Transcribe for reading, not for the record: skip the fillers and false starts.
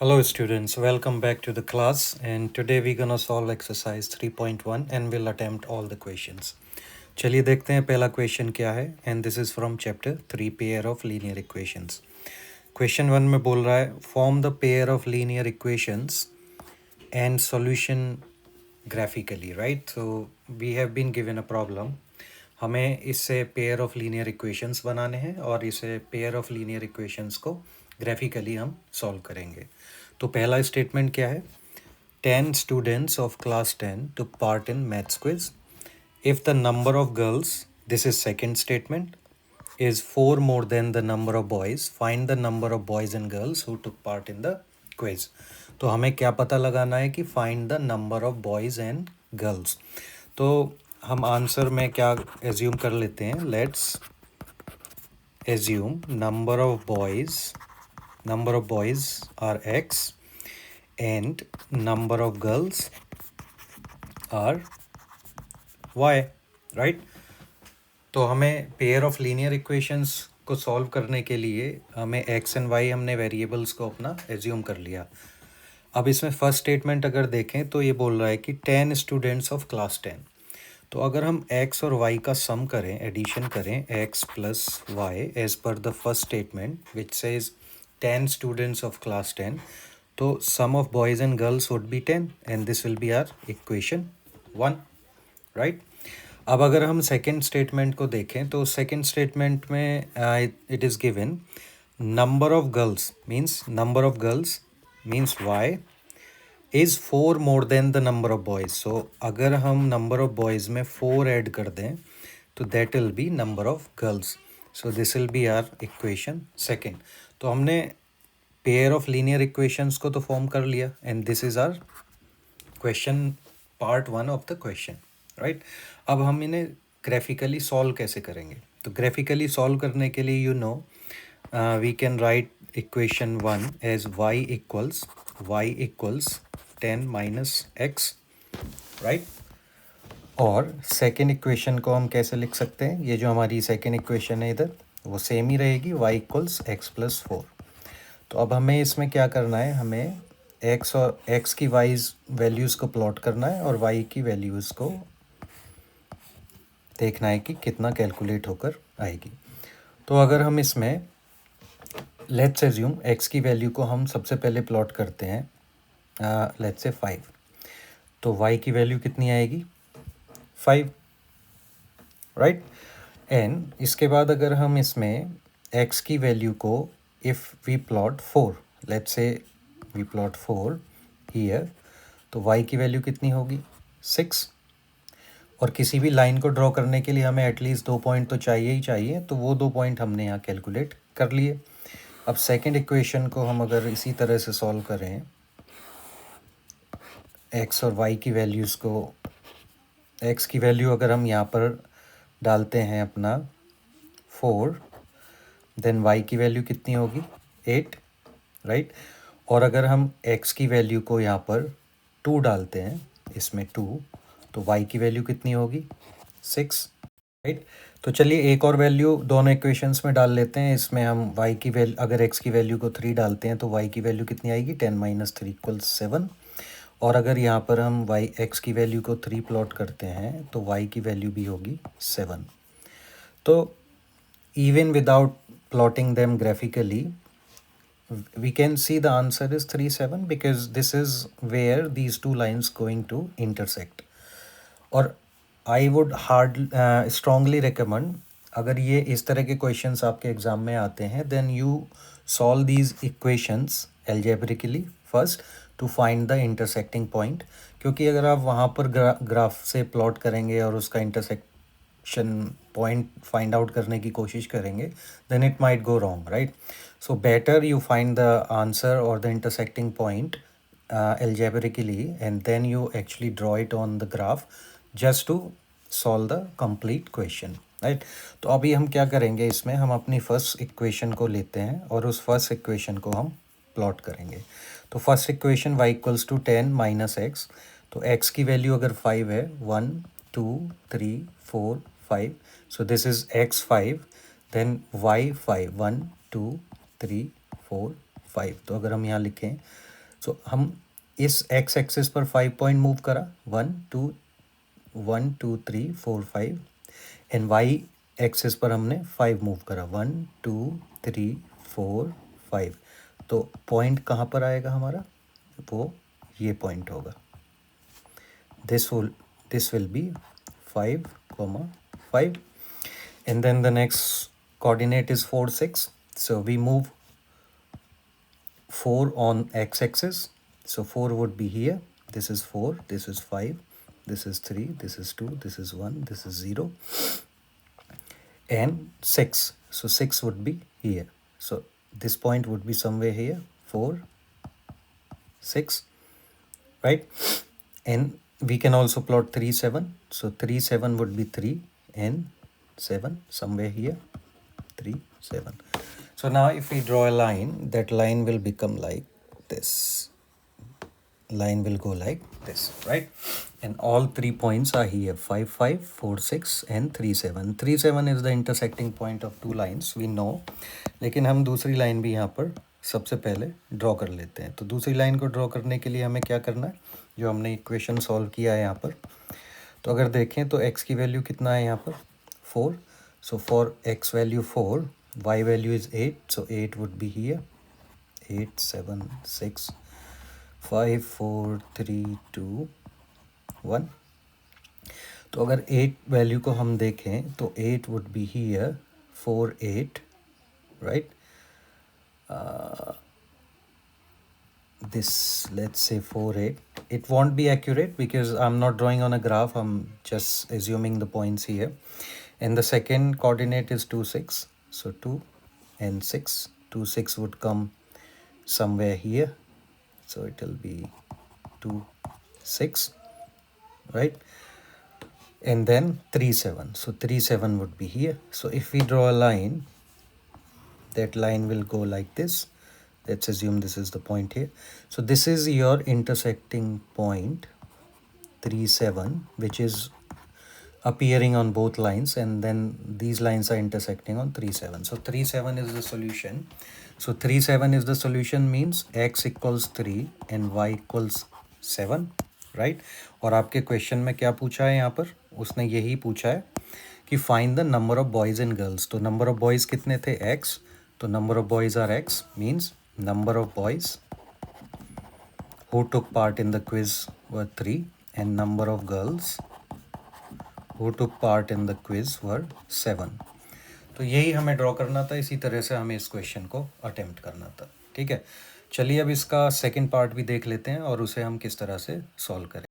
Hello students, welcome back to the class, and today we're gonna solve exercise 3.1 and we'll attempt all the questions. चलिए देखते हैं पहला question क्या है, and this is from chapter 3 pair of linear equations. Question 1 में बोल रहा है form the pair of linear equations and solution graphically, right? So we have been given a problem. हमें इससे पेयर ऑफ लीनियर इक्वेशंस बनाने हैं और इसे पेयर ऑफ लीनियर इक्वेशंस को ग्राफिकली हम सॉल्व करेंगे. तो पहला स्टेटमेंट क्या है? 10 students of class 10 took part in maths quiz. If the number of girls, this is second statement, is 4 more than the number of boys, find the number of boys and girls who took part in the quiz. तो हमें क्या पता लगाना है कि find the number of boys and girls. तो हम answer में क्या एज्यूम कर लेते हैं? Let's assume number of boys are x and number of girls are y, right? तो हमें पेयर ऑफ लीनियर इक्वेशंस को सॉल्व करने के लिए हमें x एंड y हमने वेरिएबल्स को अपना एज्यूम कर लिया. अब इसमें फर्स्ट स्टेटमेंट अगर देखें तो ये बोल रहा है कि 10 स्टूडेंट्स ऑफ क्लास 10. तो अगर हम x और y का सम करें, एडिशन करें x प्लस y एज पर the first statement which says 10 students of class 10, तो sum of boys and girls would be 10 and this will be our equation 1, right? अब अगर हम सेकेंड स्टेटमेंट को देखें तो सेकेंड स्टेटमेंट में it is given number of girls means y is 4 more than the number of boys. So अगर हम number of boys में 4 ऐड कर दें तो that will be number of girls. So this will be our equation second. तो हमने pair of linear equations को तो फॉर्म कर लिया and this is our question part 1 of the question, right? अब हम इन्हें ग्राफिकली सॉल्व कैसे करेंगे? तो ग्राफिकली सॉल्व करने के लिए you know we can write equation 1 as y equals 10 minus x, राइट? और सेकेंड इक्वेशन को हम कैसे लिख सकते हैं? ये जो हमारी सेकेंड इक्वेशन है इधर वो सेम ही रहेगी, y इक्वल्स एक्स प्लस 4. तो अब हमें इसमें क्या करना है? हमें x और x की वाइज वैल्यूज़ को प्लॉट करना है और y की वैल्यूज़ को देखना है कि कितना कैलकुलेट होकर आएगी. तो अगर हम इसमें लेट्स एज्यूम x की वैल्यू को हम सबसे पहले प्लॉट करते हैं, लेट्स से 5. तो y की वैल्यू कितनी आएगी? 5, राइट? एंड इसके बाद अगर हम इसमें x की वैल्यू को if we plot 4, let's say we plot 4 here, तो y की वैल्यू कितनी होगी? 6. और किसी भी लाइन को ड्रॉ करने के लिए हमें एटलीस्ट 2 पॉइंट तो चाहिए ही चाहिए, तो वो 2 पॉइंट हमने यहाँ कैलकुलेट कर लिए. अब सेकंड इक्वेशन को हम अगर इसी तरह से सॉल्व करें, x और y की वैल्यूज़ को, x की वैल्यू अगर हम यहाँ पर डालते हैं अपना 4, देन y की वैल्यू कितनी होगी? 8, राइट? और अगर हम x की वैल्यू को यहाँ पर 2 डालते हैं, इसमें 2, तो y की वैल्यू कितनी होगी? 6, राइट? तो चलिए एक और वैल्यू दोनों इक्वेशंस में डाल लेते हैं. इसमें हम y की वैल्यू, अगर x की वैल्यू को 3 डालते हैं तो y की वैल्यू कितनी आएगी? 10 माइनस 3 इक्वल्स 7. और अगर यहाँ पर हम x की वैल्यू को 3 प्लॉट करते हैं तो y की वैल्यू भी होगी 7. तो even without plotting them graphically, we can see the answer is 3, 7 because this is where these two lines going to intersect. और I would strongly recommend, अगर ये इस तरह के क्वेश्चंस आपके एग्ज़ाम में आते हैं, then you solve these equations algebraically first to find the intersecting point. क्योंकि अगर आप वहाँ पर ग्राफ से प्लॉट करेंगे और उसका इंटरसेक्शन पॉइंट फाइंड आउट करने की कोशिश करेंगे, then it might go wrong, right? So better you find the answer or the intersecting point algebraically and then you actually draw it on the graph just to solve the complete question, right? तो अभी हम क्या करेंगे, इसमें हम अपनी first equation को लेते हैं और उस फर्स्ट इक्वेशन को हम प्लॉट करेंगे. तो first equation y equals to 10 minus x. तो x की वैल्यू अगर 5 है, 1 2 3 4 5, so this is x5, then y5, 1 2 3 4 5. तो अगर हम यहाँ लिखें सो हम इस एक्स एक्सिस पर 5 पॉइंट मूव करा, 1 2 3 4 5, एंड वाई एक्सिस पर हमने 5 मूव करा, 1 2 3 4 5। तो पॉइंट कहाँ पर आएगा हमारा, वो ये पॉइंट होगा। this will be 5 comma 5, and then the next coordinate is 4 6. So we move 4 on x-axis, so 4 would be here, this is 4, this is 5, this is 3, this is 2, this is 1, this is 0, and 6, so 6 would be here, so this point would be somewhere here, 4 6, right? And we can also plot 3 7, so 3 7 would be 3 and 7 somewhere here, 3 7. So now if we draw a line, that line will become like this, line will go like this, right? And all 3 points are here, 5 5 4 6 and 3 7. 3 7 is the intersecting point of 2 lines, we know, लेकिन हम दूसरी line भी यहाँ पर सबसे पहले draw कर लेते हैं। तो दूसरी लाइन को ड्रॉ करने के लिए हमें क्या करना है, जो हमने इक्वेशन सॉल्व किया है यहाँ पर, तो अगर देखें तो x की वैल्यू कितना है यहाँ पर 4, so for x value 4, y value is 8, so 8 would be here, 8 7 6 5 4 3 2 1। तो अगर 8 वैल्यू को हम देखें तो 8 would be here 4 8, right? This, let's say 4 8, it won't be accurate because I'm not drawing on a graph, I'm just assuming the points here. And the second coordinate is 2 6, so 2 and 6, 2 6 would come somewhere here, so it will be 2 6, right? And then 3 7, so 3 7 would be here. So if we draw a line, that line will go like this. Let's assume this is the point here. So this is your intersecting point 3 7, which is appearing on both lines, and then these lines are intersecting on 3 7. So 3 7 is the solution. So 3 7 is the solution means x equals 3 and y equals 7, right? और आपके question में क्या पूछा है यहाँ पर, उसने यही पूछा है कि find the number of boys and girls. तो नंबर ऑफ बॉयज़ कितने थे, x, तो number of boys are x, means number of boys who took part in the quiz were 3 and number of girls who took part in the quiz were 7। तो यही हमें draw करना था, इसी तरह से हमें इस क्वेश्चन को अटेम्प्ट करना था। ठीक है, चलिए अब इसका सेकंड पार्ट भी देख लेते हैं और उसे हम किस तरह से सॉल्व करें।